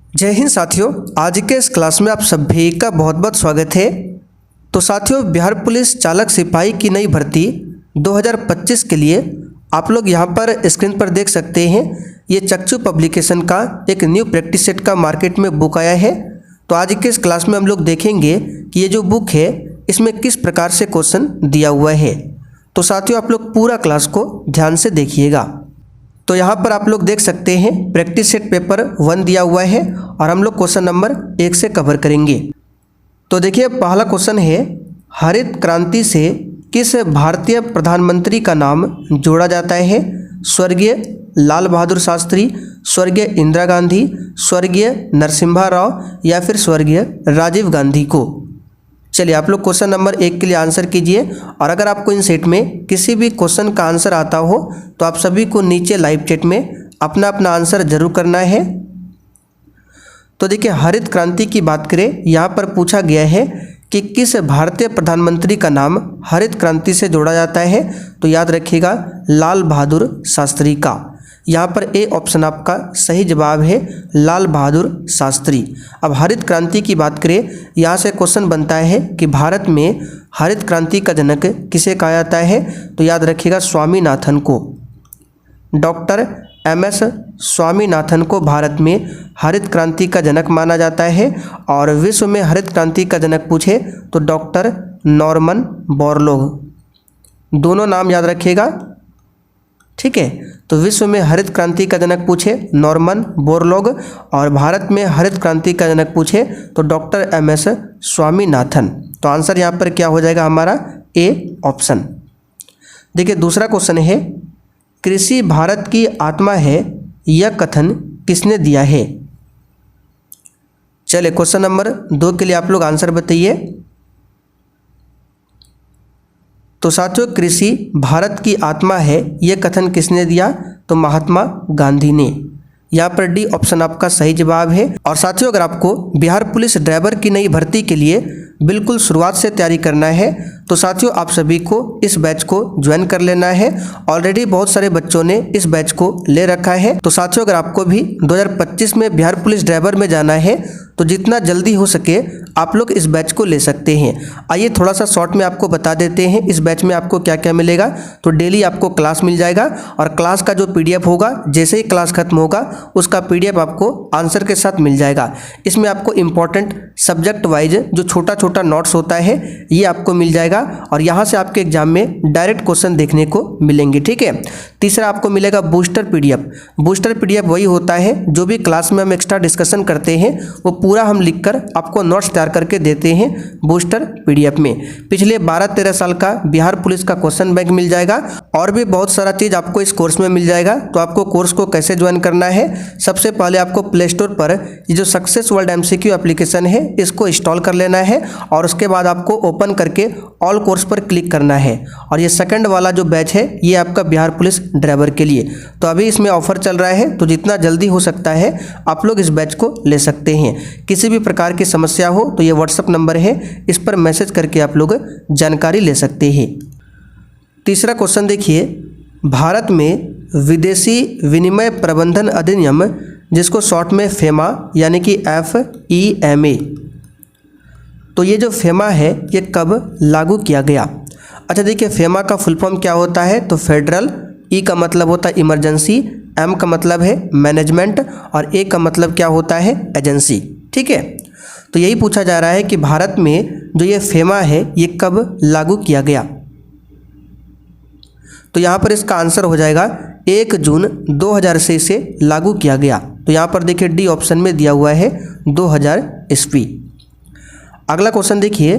जय हिंद साथियों, आज के इस क्लास में आप सभी का बहुत बहुत स्वागत है। तो साथियों, बिहार पुलिस चालक सिपाही की नई भर्ती 2025 के लिए आप लोग यहां पर स्क्रीन पर देख सकते हैं। ये चक्षु पब्लिकेशन का एक न्यू प्रैक्टिस सेट का मार्केट में बुक आया है। तो आज के इस क्लास में हम लोग देखेंगे कि ये जो बुक है इसमें किस प्रकार से क्वेश्चन दिया हुआ है। तो साथियों, आप लोग पूरा क्लास को ध्यान से देखिएगा। तो यहाँ पर आप लोग देख सकते हैं प्रैक्टिस सेट पेपर 1 दिया हुआ है और हम लोग क्वेश्चन नंबर 1 से कवर करेंगे। तो देखिए, पहला क्वेश्चन है, हरित क्रांति से किस भारतीय प्रधानमंत्री का नाम जोड़ा जाता है? स्वर्गीय लाल बहादुर शास्त्री, स्वर्गीय इंदिरा गांधी, स्वर्गीय नरसिम्हा राव या फिर स्वर्गीय राजीव गांधी को। चलिए, आप लोग क्वेश्चन नंबर 1 के लिए आंसर कीजिए। और अगर आपको इन सेट में किसी भी क्वेश्चन का आंसर आता हो तो आप सभी को नीचे लाइव चैट में अपना अपना आंसर जरूर करना है। तो देखिए, हरित क्रांति की बात करें, यहाँ पर पूछा गया है कि किस भारतीय प्रधानमंत्री का नाम हरित क्रांति से जोड़ा जाता है? तो याद रखिएगा, लाल बहादुर शास्त्री का। यहाँ पर ए ऑप्शन आपका सही जवाब है, लाल बहादुर शास्त्री। अब हरित क्रांति की बात करें, यहाँ से क्वेश्चन बनता है कि भारत में हरित क्रांति का जनक किसे कहा जाता है? तो याद रखिएगा, स्वामीनाथन को। डॉक्टर MS स्वामीनाथन को भारत में हरित क्रांति का जनक माना जाता है। और विश्व में हरित क्रांति का जनक पूछे तो डॉक्टर नॉर्मन बोरलॉग। दोनों नाम याद रखिएगा, ठीक है। तो विश्व में हरित क्रांति का जनक पूछे नॉर्मन बोरलॉग और भारत में हरित क्रांति का जनक पूछे तो डॉक्टर MS स्वामीनाथन। तो आंसर यहाँ पर क्या हो जाएगा हमारा? A option. देखिए, दूसरा क्वेश्चन है, कृषि भारत की आत्मा है, यह कथन किसने दिया है? चलिए, क्वेश्चन नंबर 2 के लिए आप लोग आंसर बताइए। तो साथियों, कृषि भारत की आत्मा है, यह कथन किसने दिया? तो महात्मा गांधी ने। यहाँ पर डी ऑप्शन आपका सही जवाब है। और साथियों, अगर आपको बिहार पुलिस ड्राइवर की नई भर्ती के लिए बिल्कुल शुरुआत से तैयारी करना है तो साथियों, आप सभी को इस बैच को ज्वाइन कर लेना है। ऑलरेडी बहुत सारे बच्चों ने इस बैच को ले रखा है। तो साथियों, अगर आपको भी 2025 में बिहार पुलिस ड्राइवर में जाना है तो जितना जल्दी हो सके आप लोग इस बैच को ले सकते हैं। आइए थोड़ा सा शॉर्ट में आपको बता देते हैं इस बैच में आपको क्या क्या मिलेगा। तो डेली आपको क्लास मिल जाएगा और क्लास का जो PDF होगा, जैसे ही क्लास खत्म होगा उसका PDF आपको आंसर के साथ मिल जाएगा। इसमें आपको इंपॉर्टेंट सब्जेक्ट वाइज जो छोटा छोटा नोट्स होता है ये आपको मिल जाएगा और यहाँ से आपके एग्जाम में डायरेक्ट क्वेश्चन देखने को मिलेंगे, ठीक है। तीसरा आपको मिलेगा बूस्टर PDF। बूस्टर PDF वही होता है जो भी क्लास में हम एक्स्ट्रा डिस्कशन करते हैं वो पूरा हम लिखकर आपको नोट्स तैयार करके देते हैं बूस्टर PDF में। पिछले 12-13 साल का बिहार पुलिस का क्वेश्चन बैंक मिल जाएगा और भी बहुत सारा चीज़ आपको इस कोर्स में मिल जाएगा। तो आपको कोर्स को कैसे ज्वाइन करना है? सबसे पहले आपको प्ले स्टोर पर ये जो सक्सेस वर्ल्ड MCQ एप्लीकेशन है इसको इंस्टॉल कर लेना है और उसके बाद आपको ओपन करके ऑल कोर्स पर क्लिक करना है। और ये सेकंड वाला जो बैच है ये आपका बिहार पुलिस ड्राइवर के लिए। तो अभी इसमें ऑफर चल रहा है, तो जितना जल्दी हो सकता है आप लोग इस बैच को ले सकते हैं। किसी भी प्रकार की समस्या हो तो ये WhatsApp नंबर है, इस पर मैसेज करके आप लोग जानकारी ले सकते हैं। तीसरा क्वेश्चन देखिए, भारत में विदेशी विनिमय प्रबंधन अधिनियम, जिसको शॉर्ट में FEMA यानी कि FEMA, तो ये जो FEMA है ये कब लागू किया गया? अच्छा देखिए, FEMA का फुल फॉर्म क्या होता है? तो फेडरल, E का मतलब होता है इमरजेंसी, M का मतलब है मैनेजमेंट और A का मतलब क्या होता है? एजेंसी, ठीक है। तो यही पूछा जा रहा है कि भारत में जो ये FEMA है ये कब लागू किया गया? तो यहाँ पर इसका आंसर हो जाएगा 1 जून 2000 से इसे लागू किया गया। तो यहाँ पर देखिए डी ऑप्शन में दिया हुआ है 2000 ईस्वी। अगला क्वेश्चन देखिए,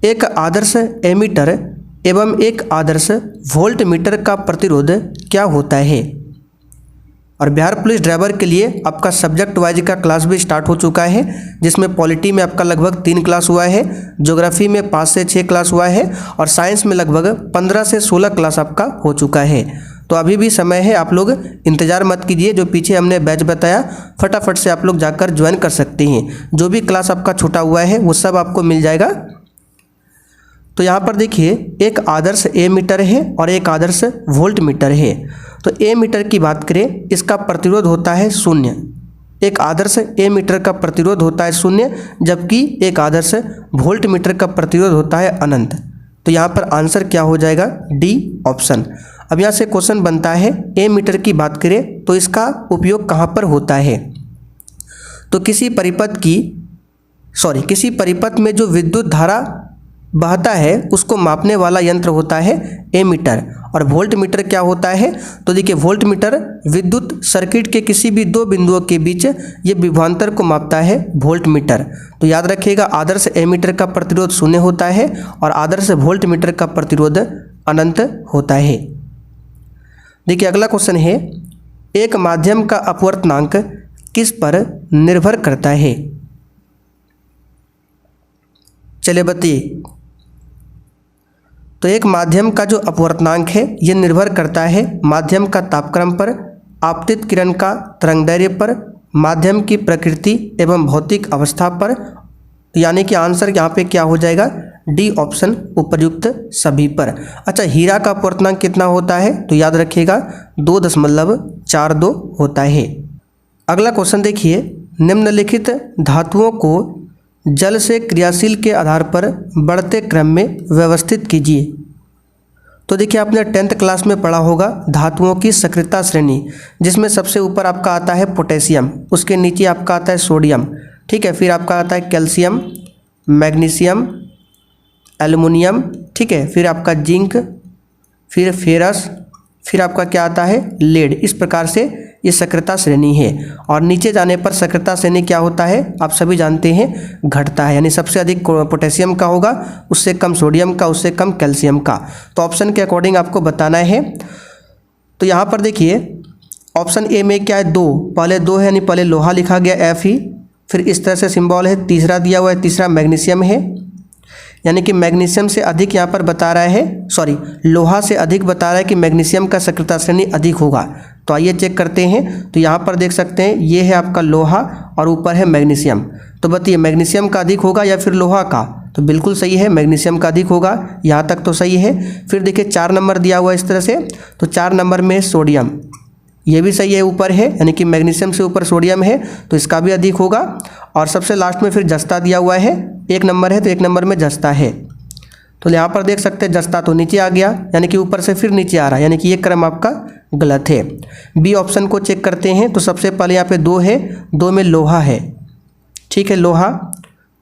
एक आदर्श एमीटर एवं एक आदर्श वोल्ट मीटर का प्रतिरोध क्या होता है? और बिहार पुलिस ड्राइवर के लिए आपका सब्जेक्ट वाइज का क्लास भी स्टार्ट हो चुका है, जिसमें पॉलिटी में आपका लगभग 3 क्लास हुआ है, ज्योग्राफी में 5 से 6 क्लास हुआ है और साइंस में लगभग 15 से 16 क्लास आपका हो चुका है। तो अभी भी समय है, आप लोग इंतज़ार मत कीजिए। जो पीछे हमने बैच बताया फटाफट से आप लोग जाकर ज्वाइन कर सकते हैं। जो भी क्लास आपका छूटा हुआ है वो सब आपको मिल जाएगा। तो यहाँ पर देखिए, एक आदर्श ए मीटर है और एक आदर्श वोल्ट मीटर है। तो ए मीटर की बात करें, इसका प्रतिरोध होता है 0। एक आदर्श एमीटर का प्रतिरोध होता है 0, जबकि एक आदर्श वोल्ट मीटर का प्रतिरोध होता है अनंत। तो यहाँ पर आंसर क्या हो जाएगा? D option. अब यहाँ से क्वेश्चन बनता है एमीटर की बात करें तो इसका उपयोग कहाँ पर होता है? तो किसी परिपथ में जो विद्युत धारा बहता है उसको मापने वाला यंत्र होता है एमीटर। और वोल्ट मीटर क्या होता है? तो देखिए वोल्ट मीटर विद्युत सर्किट के किसी भी दो बिंदुओं के बीच ये विभवांतर को मापता है वोल्ट मीटर। तो याद रखिएगा आदर्श एमीटर का प्रतिरोध 0 होता है और आदर्श वोल्ट मीटर का प्रतिरोध अनंत होता है। देखिए अगला क्वेश्चन है, एक माध्यम का अपवर्तनांक किस पर निर्भर करता है? चलिए बताइए। तो एक माध्यम का जो अपवर्तनांक है ये निर्भर करता है माध्यम का तापक्रम पर, आपतित किरण का तरंगदैर्घ्य पर, माध्यम की प्रकृति एवं भौतिक अवस्था पर। यानी कि आंसर यहाँ पे क्या हो जाएगा? डी ऑप्शन उपर्युक्त सभी पर। अच्छा, हीरा का अपवर्तनांक कितना होता है? तो याद रखिएगा 2.42 होता है। अगला क्वेश्चन देखिए, निम्नलिखित धातुओं को जल से क्रियाशील के आधार पर बढ़ते क्रम में व्यवस्थित कीजिए। तो देखिए आपने 10th क्लास में पढ़ा होगा धातुओं की सक्रियता श्रेणी, जिसमें सबसे ऊपर आपका आता है पोटेशियम, उसके नीचे आपका आता है सोडियम, ठीक है, फिर आपका आता है कैल्शियम, मैग्नीशियम, एल्युमिनियम, ठीक है, फिर आपका जिंक, फिर फेरस, फिर आपका क्या आता है? लेड। इस प्रकार से ये सक्रियता श्रेणी है। और नीचे जाने पर सक्रियता श्रेणी क्या होता है? आप सभी जानते हैं घटता है, यानी सबसे अधिक पोटेशियम का होगा, उससे कम सोडियम का, उससे कम कैल्शियम का। तो ऑप्शन के अकॉर्डिंग आपको बताना है। तो यहाँ पर देखिए ऑप्शन ए में क्या है? 2, पहले 2 है, यानी पहले लोहा लिखा गया एफ ही, फिर इस तरह से सिंबल है, तीसरा दिया हुआ है, तीसरा मैग्नीशियम है, यानी कि मैग्नीशियम से अधिक यहाँ पर बता रहा है, लोहा से अधिक बता रहा है कि मैग्नीशियम का सक्रियता श्रेणी अधिक होगा। तो आइए चेक करते हैं। तो यहाँ पर देख सकते हैं ये है आपका लोहा और ऊपर है मैग्नीशियम। तो बताइए मैग्नीशियम का अधिक होगा या फिर लोहा का? तो बिल्कुल सही है, मैग्नीशियम का अधिक होगा, यहाँ तक तो सही है। फिर देखिए 4 नंबर दिया हुआ इस तरह से, तो 4 नंबर में सोडियम, ये भी सही है, ऊपर है, यानी कि मैग्नीशियम से ऊपर सोडियम है तो इसका भी अधिक होगा। और सबसे लास्ट में फिर जस्ता दिया हुआ है, 1 नंबर है तो 1 नंबर में जस्ता है। तो यहाँ पर देख सकते हैं जस्ता तो नीचे आ गया, यानी कि ऊपर से फिर नीचे आ रहा है, यानी कि ये क्रम आपका गलत है। बी ऑप्शन को चेक करते हैं। तो सबसे पहले यहाँ पे 2 है, 2 में लोहा है, ठीक है, लोहा।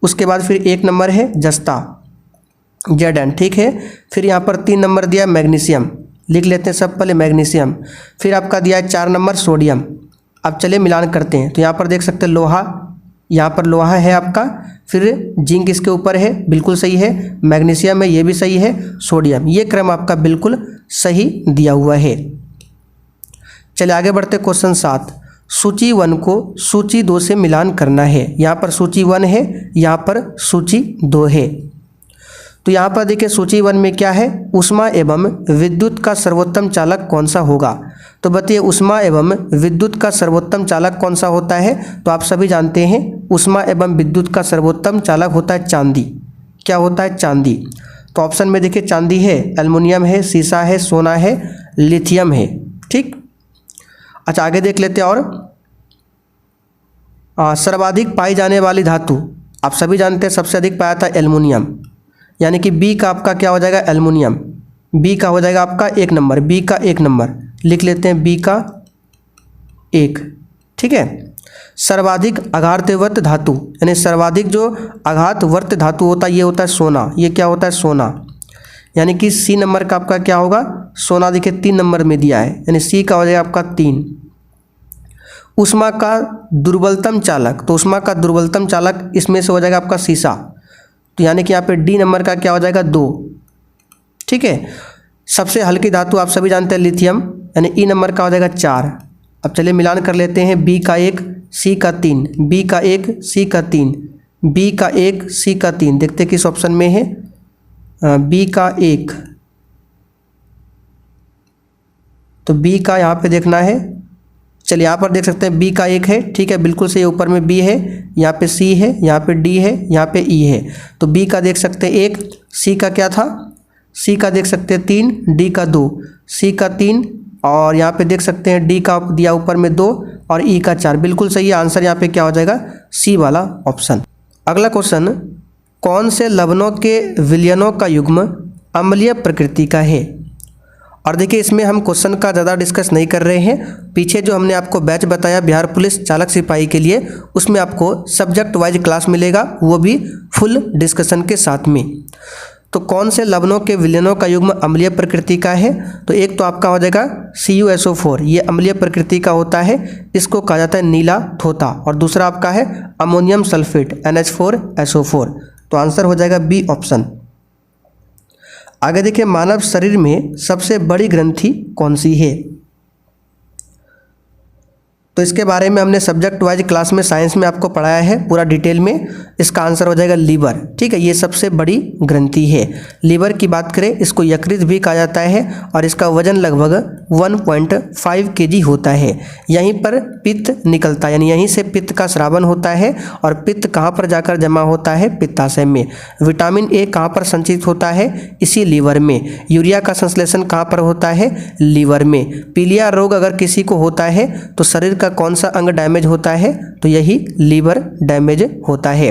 उसके बाद फिर 1 नंबर है जस्ता, Zn, ठीक है। फिर यहाँ पर 3 नंबर दिया मैग्नीशियम, लिख लेते हैं सब पहले मैग्नीशियम। फिर आपका दिया है 4 नंबर सोडियम। अब चलिए मिलान करते हैं। तो यहाँ पर देख सकते हैं लोहा, यहाँ पर लोहा है आपका, फिर जिंक इसके ऊपर है, बिल्कुल सही है, मैग्नीशियम है, ये भी सही है, सोडियम, ये क्रम आपका बिल्कुल सही दिया हुआ है। चलिए आगे बढ़ते क्वेश्चन 7। सूची 1 को सूची 2 से मिलान करना है। यहाँ पर सूची 1 है, यहाँ पर सूची 2 है। तो यहाँ पर देखिए सूची 1 में क्या है? ऊष्मा एवं विद्युत का सर्वोत्तम चालक कौन सा होगा? तो बताइए ऊष्मा एवं विद्युत का सर्वोत्तम चालक कौन सा होता है? तो आप सभी जानते हैं ऊष्मा एवं विद्युत का सर्वोत्तम चालक होता है चांदी। क्या होता है? चांदी। तो ऑप्शन में देखिए चांदी है, एल्युमिनियम है, सीसा है, सोना है, लिथियम है, ठीक। अच्छा आगे देख लेते हैं। और सर्वाधिक पाई जाने वाली धातु आप सभी जानते हैं सबसे अधिक पाया था एल्युमिनियम, यानी कि बी का आपका क्या हो जाएगा? एल्युमिनियम। बी का हो जाएगा आपका 1 नंबर, बी का 1 नंबर लिख लेते हैं, बी का 1, ठीक है। सर्वाधिक आघातवर्त धातु, यानी सर्वाधिक जो आघातवर्त धातु होता है ये होता है सोना। ये क्या होता है? सोना, यानी कि सी नंबर का आपका क्या होगा? सोना। देखिए 3 नंबर में दिया है, यानी सी का हो जाएगा आपका 3। ऊष्मा का दुर्बलतम चालक, तो ऊष्मा का दुर्बलतम चालक इसमें से हो जाएगा आपका सीसा। तो यानी कि यहाँ पे डी नंबर का क्या हो जाएगा? 2, ठीक है। सबसे हल्की धातु आप सभी जानते हैं लिथियम, यानी ई नंबर का हो जाएगा 4। अब चलिए मिलान कर लेते हैं, बी का 1, सी का 3, बी का 1, सी का 3, बी का 1, सी का 3। देखते हैं किस ऑप्शन में है, बी का 1। तो बी का यहाँ पे देखना है। चलिए यहाँ पर देख सकते हैं बी का 1 है, ठीक है, बिल्कुल से ऊपर में बी है, यहाँ पे सी है, यहाँ पे डी है, यहाँ पे ई है। तो बी का देख सकते हैं 1, सी का क्या था? सी का देख सकते हैं 3, डी का 2, सी का 3, और यहाँ पे देख सकते हैं डी का दिया ऊपर में 2 और ई का 4, बिल्कुल सही है। आंसर यहाँ पे क्या हो जाएगा, सी वाला ऑप्शन। अगला क्वेश्चन, कौन से लवणों के विलयनों का युग्म अम्लीय प्रकृति का है? और देखिए इसमें हम क्वेश्चन का ज़्यादा डिस्कस नहीं कर रहे हैं। पीछे जो हमने आपको बैच बताया बिहार पुलिस चालक सिपाही के लिए, उसमें आपको सब्जेक्ट वाइज क्लास मिलेगा, वो भी फुल डिस्कशन के साथ में। तो कौन से लवणों के विलयनों का युग्म अम्लीय प्रकृति का है? तो एक तो आपका हो जाएगा CuSO4, ये अम्लीय प्रकृति का होता है, इसको कहा जाता है नीला थोथा। और दूसरा आपका है अमोनियम सल्फेट NH4SO4। तो आंसर हो जाएगा बी ऑप्शन। आगे देखिए, मानव शरीर में सबसे बड़ी ग्रंथि कौन सी है? तो इसके बारे में हमने सब्जेक्ट वाइज क्लास में साइंस में आपको पढ़ाया है पूरा डिटेल में। इसका आंसर हो जाएगा लीवर। ठीक है, ये सबसे बड़ी ग्रंथि है। लीवर की बात करें, इसको यकृत भी कहा जाता है और इसका वजन लगभग 1.5 kg होता है। यहीं पर पित्त निकलता है, यानी यहीं से पित्त का स्रावन होता है। और पित्त कहाँ पर जाकर जमा होता है? पित्ताशय में। विटामिन ए कहाँ पर संचित होता है? इसी लीवर में। यूरिया का संश्लेषण कहाँ पर होता है? लीवर में। पीलिया रोग अगर किसी को होता है तो शरीर का कौन सा अंग डैमेज होता है? तो यही लीवर डैमेज होता है।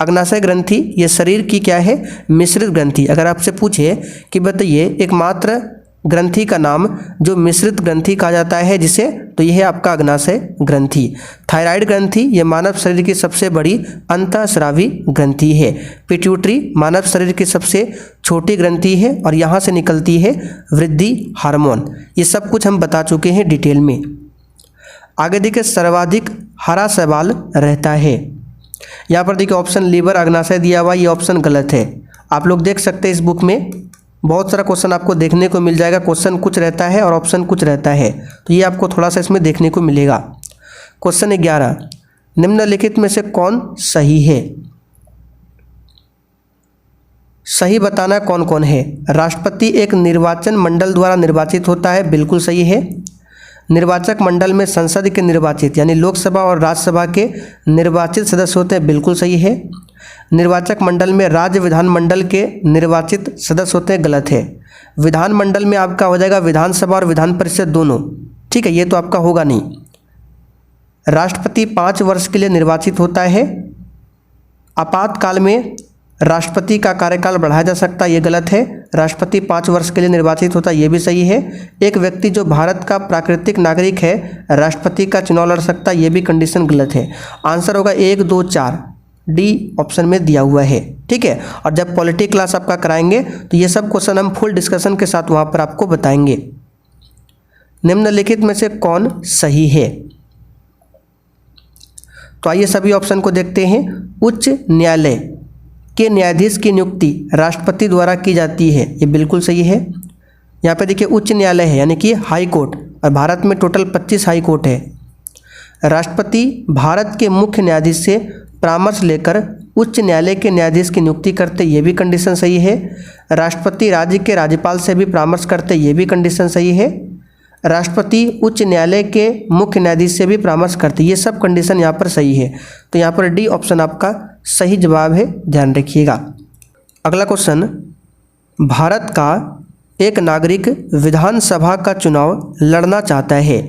अग्नाशय ग्रंथि ये शरीर की क्या है? मिश्रित ग्रंथि। अगर आपसे पूछे कि बताइए एकमात्र ग्रंथि का नाम जो मिश्रित ग्रंथि कहा जाता है जिसे, तो यह है आपका अग्नाशय ग्रंथि। थायराइड ग्रंथि ये मानव शरीर की सबसे बड़ी अंतःस्रावी ग्रंथि है। पिट्यूटरी मानव शरीर की सबसे छोटी ग्रंथि है और यहाँ से निकलती है वृद्धि हार्मोन। ये सब कुछ हम बता चुके हैं डिटेल में। आगे देखिए, सर्वाधिक हरा शैवाल रहता है। यहाँ पर देखिए ऑप्शन लीवर अग्नाशय दिया हुआ, ये ऑप्शन गलत है। आप लोग देख सकते हैं इस बुक में बहुत सारा क्वेश्चन आपको देखने को मिल जाएगा। क्वेश्चन कुछ रहता है और ऑप्शन कुछ रहता है, तो ये आपको थोड़ा सा इसमें देखने को मिलेगा। क्वेश्चन 11, निम्नलिखित में से कौन सही है? सही बताना कौन कौन है। राष्ट्रपति एक निर्वाचन मंडल द्वारा निर्वाचित होता है, बिल्कुल सही है। निर्वाचक मंडल में संसद के निर्वाचित यानी लोकसभा और राज्यसभा के निर्वाचित सदस्य होते हैं, बिल्कुल सही है। निर्वाचक मंडल में राज्य विधानमंडल के निर्वाचित सदस्य होते हैं, गलत है। विधानमंडल में आपका हो जाएगा विधानसभा और विधान परिषद दोनों। ठीक है, ये तो आपका होगा नहीं। राष्ट्रपति 5 वर्ष के लिए निर्वाचित होता है। आपातकाल में राष्ट्रपति का कार्यकाल बढ़ाया जा सकता है, ये गलत है। राष्ट्रपति 5 वर्ष के लिए निर्वाचित होता है, ये भी सही है। एक व्यक्ति जो भारत का प्राकृतिक नागरिक है राष्ट्रपति का चुनाव लड़ सकता है, ये भी कंडीशन गलत है। आंसर होगा 1, 2, 4, डी ऑप्शन में दिया हुआ है। ठीक है, और जब पॉलिटी क्लास आपका कराएंगे तो ये सब क्वेश्चन हम फुल डिस्कशन के साथ वहाँ पर आपको बताएंगे। निम्नलिखित में से कौन सही है? तो आइए सभी ऑप्शन को देखते हैं। उच्च न्यायालय के न्यायाधीश की नियुक्ति राष्ट्रपति द्वारा की जाती है, ये बिल्कुल सही है। यहाँ पे देखिए उच्च न्यायालय है यानी कि हाई कोर्ट, और भारत में टोटल 25 हाई कोर्ट है। राष्ट्रपति भारत के मुख्य न्यायाधीश से परामर्श लेकर उच्च न्यायालय के न्यायाधीश की नियुक्ति करते, ये भी कंडीशन सही है। राष्ट्रपति राज्य के राज्यपाल से भी परामर्श करते, ये भी कंडीशन सही है। राष्ट्रपति उच्च न्यायालय के मुख्य न्यायाधीश से भी परामर्श करते, ये सब कंडीशन यहाँ पर सही है। तो यहाँ पर डी ऑप्शन आपका सही जवाब है, ध्यान रखिएगा। अगला क्वेश्चन, भारत का एक नागरिक विधानसभा का चुनाव लड़ना चाहता है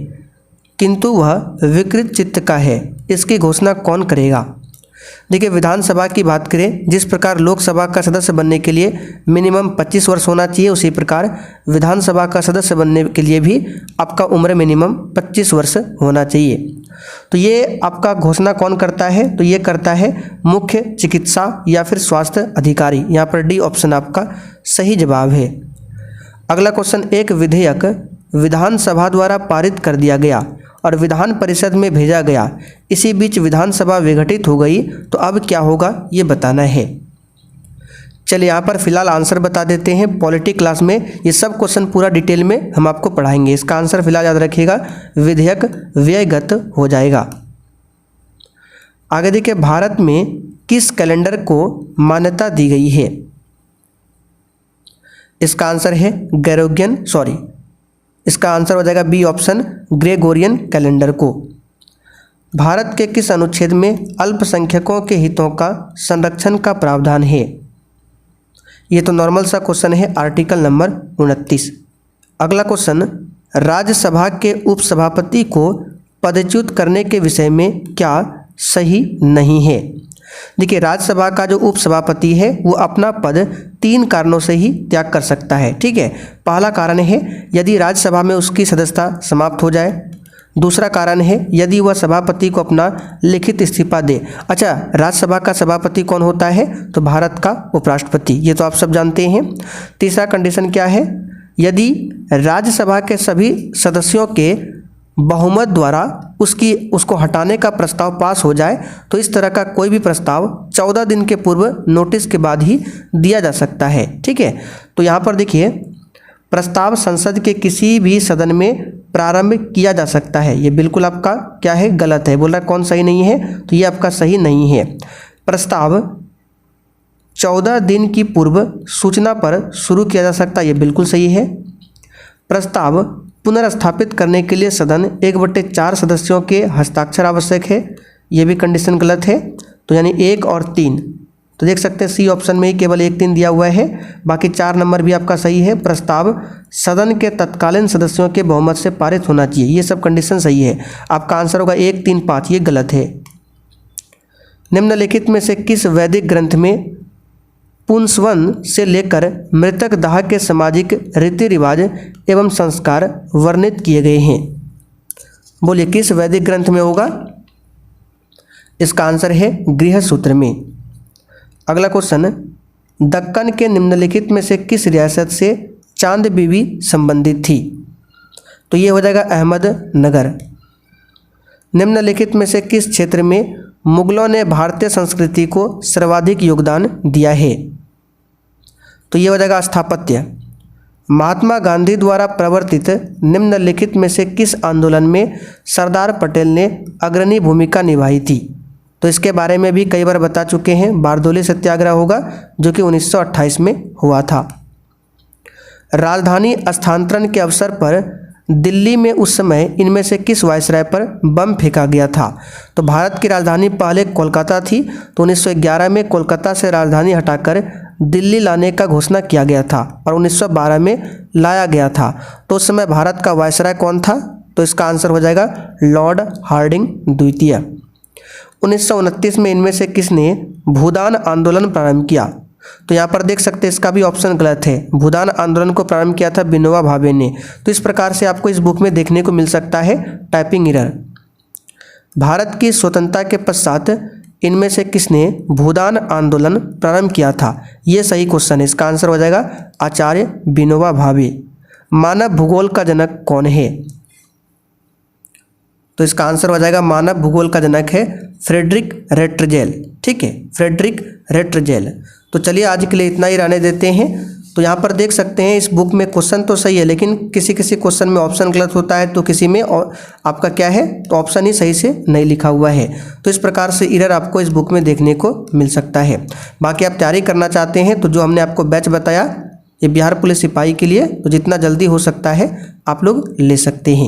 किंतु वह विकृत चित्त का है, इसकी घोषणा कौन करेगा? देखिए विधानसभा की बात करें, जिस प्रकार लोकसभा का सदस्य बनने के लिए मिनिमम 25 वर्ष होना चाहिए, उसी प्रकार विधानसभा का सदस्य बनने के लिए भी आपका उम्र मिनिमम 25 वर्ष होना चाहिए। तो ये आपका घोषणा कौन करता है? तो ये करता है मुख्य चिकित्सा या फिर स्वास्थ्य अधिकारी। यहाँ पर डी ऑप्शन आपका सही जवाब है। अगला क्वेश्चन, एक विधेयक विधानसभा द्वारा पारित कर दिया गया और विधान परिषद में भेजा गया, इसी बीच विधानसभा विघटित हो गई, तो अब क्या होगा ये बताना है। चलिए यहाँ पर फिलहाल आंसर बता देते हैं। पॉलिटी क्लास में ये सब क्वेश्चन पूरा डिटेल में हम आपको पढ़ाएंगे। इसका आंसर फिलहाल याद रखिएगा, विधेयक व्ययगत हो जाएगा। आगे देखिए, भारत में किस कैलेंडर को मान्यता दी गई है? इसका आंसर है इसका आंसर हो जाएगा बी ऑप्शन, ग्रेगोरियन कैलेंडर को। भारत के किस अनुच्छेद में अल्पसंख्यकों के हितों का संरक्षण का प्रावधान है? ये तो नॉर्मल सा क्वेश्चन है, आर्टिकल नंबर 29। अगला क्वेश्चन, राज्यसभा के उपसभापति को पदच्युत करने के विषय में क्या सही नहीं है। देखिए, राज्यसभा का जो उपसभापति है वो अपना पद 3 कारणों से ही त्याग कर सकता है। ठीक है, पहला कारण है यदि राज्यसभा में उसकी सदस्यता समाप्त हो जाए। दूसरा कारण है यदि वह सभापति को अपना लिखित इस्तीफा दे। अच्छा, राज्यसभा का सभापति कौन होता है? तो भारत का उपराष्ट्रपति, ये तो आप सब जानते हैं। तीसरा कंडीशन क्या है? यदि राज्यसभा के सभी सदस्यों के बहुमत द्वारा उसको हटाने का प्रस्ताव पास हो जाए तो इस तरह का कोई भी प्रस्ताव 14 दिन के पूर्व नोटिस के बाद ही दिया जा सकता है। ठीक है, तो यहाँ पर देखिए, प्रस्ताव संसद के किसी भी सदन में प्रारंभ किया जा सकता है। ये बिल्कुल आपका क्या है? गलत है। बोल रहा कौन सही नहीं है? तो ये आपका सही नहीं है। प्रस्ताव 14 दिन की पूर्व सूचना पर शुरू किया जा सकता है। ये बिल्कुल सही है। प्रस्ताव पुनर्स्थापित करने के लिए सदन 1/4 सदस्यों के हस्ताक्षर आवश्यक है। ये भी कंडीशन गलत है। तो यानी 1 और 3, तो देख सकते हैं सी ऑप्शन में ही केवल 1, 3 दिया हुआ है, बाकी 4 नंबर भी आपका सही है। प्रस्ताव सदन के तत्कालीन सदस्यों के बहुमत से पारित होना चाहिए, ये सब कंडीशन सही है। आपका आंसर होगा 1, 3, 5, ये गलत है। निम्नलिखित में से किस वैदिक ग्रंथ में पुंसवन से लेकर मृतक दाह के सामाजिक रीति रिवाज एवं संस्कार वर्णित किए गए हैं? बोलिए किस वैदिक ग्रंथ में होगा? इसका आंसर है गृह सूत्र में। अगला क्वेश्चन, दक्कन के निम्नलिखित में से किस रियासत से चांद बीबी संबंधित थी? तो ये हो जाएगा अहमदनगर। निम्नलिखित में से किस क्षेत्र में मुगलों ने भारतीय संस्कृति को सर्वाधिक योगदान दिया है? तो ये हो जाएगा स्थापत्य। महात्मा गांधी द्वारा प्रवर्तित निम्नलिखित में से किस आंदोलन में सरदार पटेल ने अग्रणी भूमिका निभाई थी? तो इसके बारे में भी कई बार बता चुके हैं। बारदोली सत्याग्रह होगा जो कि 1928 में हुआ था। राजधानी स्थानांतरण के अवसर पर दिल्ली में उस समय इनमें से किस वायसराय पर बम फेंका गया था? तो भारत की राजधानी पहले कोलकाता थी, तो 1911 में कोलकाता से राजधानी हटाकर दिल्ली लाने का घोषणा किया गया था और 1912 में लाया गया था। तो उस समय भारत का वायसराय कौन था? तो इसका आंसर हो जाएगा लॉर्ड हार्डिंग द्वितीय। 1929 में इनमें से किसने भूदान आंदोलन प्रारंभ किया? तो यहाँ पर देख सकते हैं इसका भी ऑप्शन गलत है। भूदान आंदोलन को प्रारंभ किया था विनोबा भावे ने। तो इस प्रकार से आपको इस बुक में देखने को मिल सकता है टाइपिंग एरर। भारत की स्वतंत्रता के पश्चात इनमें से किसने भूदान आंदोलन प्रारंभ किया था? ये सही क्वेश्चन है। इसका आंसर हो जाएगा आचार्य विनोबा भावे। मानव भूगोल का जनक कौन है? तो इसका आंसर हो जाएगा मानव भूगोल का जनक है फ्रेडरिक रेट्रजेल। ठीक है, फ्रेडरिक रेट्रजेल। तो चलिए आज के लिए इतना ही रहने देते हैं। तो यहाँ पर देख सकते हैं इस बुक में क्वेश्चन तो सही है, लेकिन किसी किसी क्वेश्चन में ऑप्शन गलत होता है, तो किसी में और आपका क्या है तो ऑप्शन ही सही से नहीं लिखा हुआ है। तो इस प्रकार से एरर आपको इस बुक में देखने को मिल सकता है। बाकी आप तैयारी करना चाहते हैं तो जो हमने आपको बैच बताया ये बिहार पुलिस सिपाही के लिए, तो जितना जल्दी हो सकता है आप लोग ले सकते हैं।